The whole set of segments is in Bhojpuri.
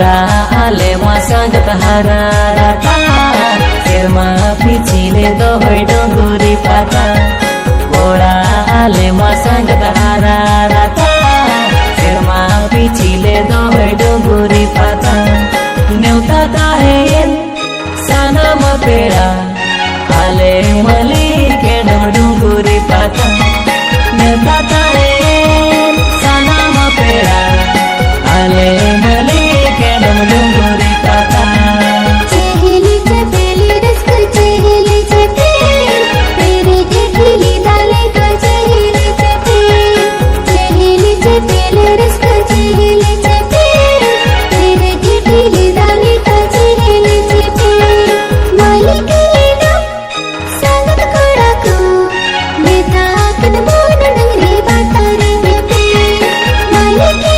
कोड़ा आले मासंग तहारा राता सेरमा पिछिले दोहै डोंगुरी पाता कोड़ा आले मासंग तहारा राता सेरमा पिछिले दोहै डोंगुरी पाता नेउता ताहेन साना मपेड़ा आले मली के डोंगुरी पाता नेउता ताहेन साना मपेड़ा आले मली के डोंगुरी पाता चेहली चपेली रस्क चेहली चपेल तेरे जेठली डाले तो चेहली चपेल रस्क चेहली चपेल तेरे जेठली डाले तो चेहली चपेल मालिक लेना संगत कोड़ा को बेटा कद बोन डंगरी बाता रे पे मालिक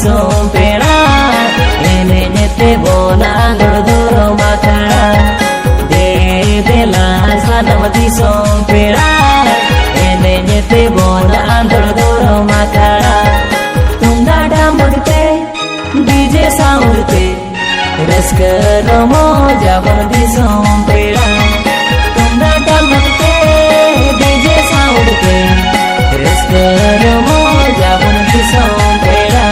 sompera ene nyete bona doro makara de la sanamati sompera ene nyete bona doro makara tunda damudte dj saurte raskar mo jaban di sompera tunda damudte dj saurte raskar mo jaban di sompera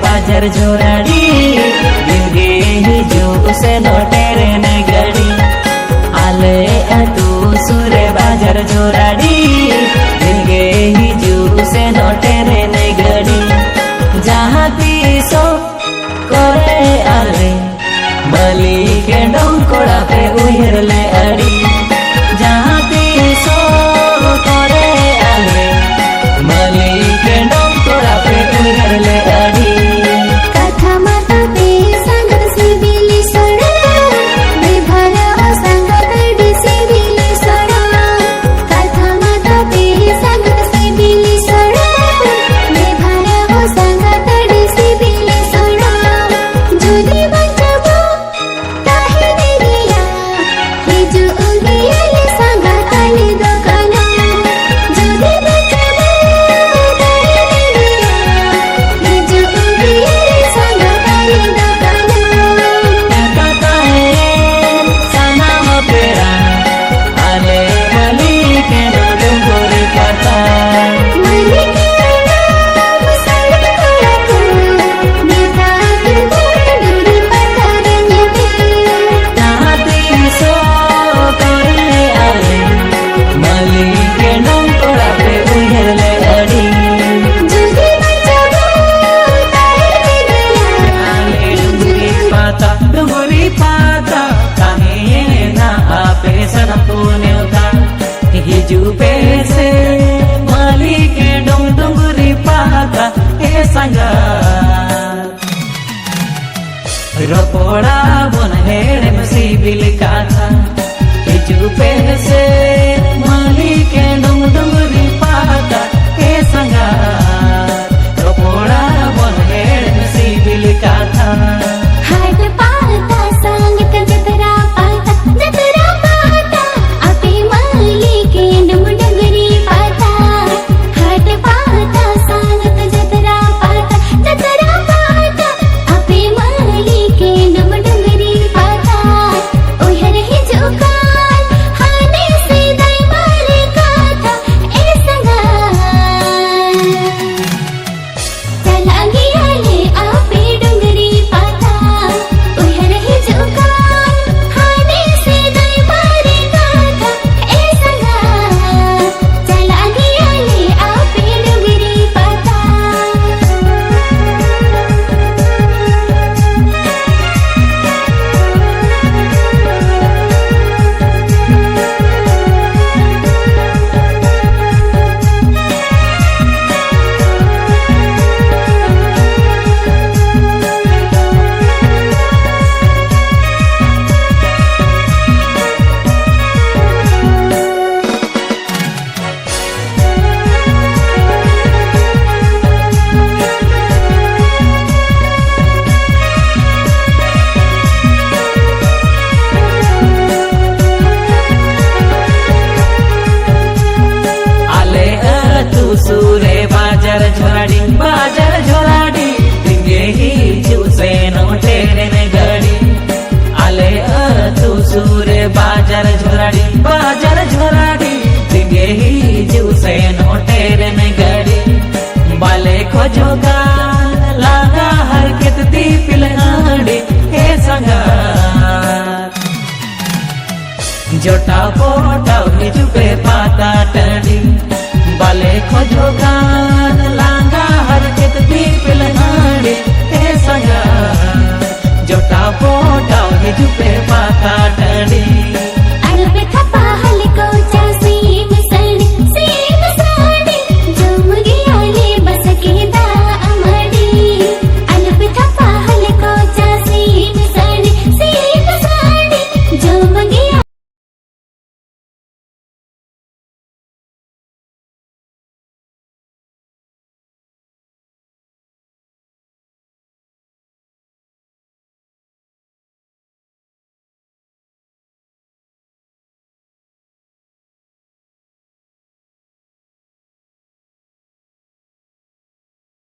बाजार जोराड़ी दिलगे हिजो से नोटेरे ने गड़ी आले तू सुरे बाजार जोराड़ी दिलगे हिजो से नोटेरे ने गड़ी जहाँ तीसो करे आले मली के डोंकोड़ा पे उहिरले अड़ी जहाँ तीसो करे आले मली के डोंकोड़ा पे उहिरले अड़ी संगत रोपोड़ा बन हेड़ में सिबिल काथा हिजू पे से माली के डुंग डुंगरी पाता हे संगा रोपोड़ा बन हेड़ में सिबिल काथा हाट पाता संगत जतरा पाता आपे माली के डुंग डुंगरी पाता हाट पाता संगत जतरा पाता आपे माली के डुंग डुंगरी पाता ओहर ही जुकान हाने से दाई मारे काथा ए संगा चला गया ले आपे डुंगरी पाता ओहर ही जुकान हाने से दाई मारे काथा ए संगा चला गया ले आपे डुंगरी पाता सूरे बाजार झोलाडी तिंगे ही चूसे नो टेरे ने गड़ी आले तू सूरे बाजार झोलाडी तिंगे ही चूसे नो टेरे ने गड़ी बाले खोजो का लागा हरकत दी पिलगाड़ी हे संगा जोटा पोटा हिजू पे पाता टंडी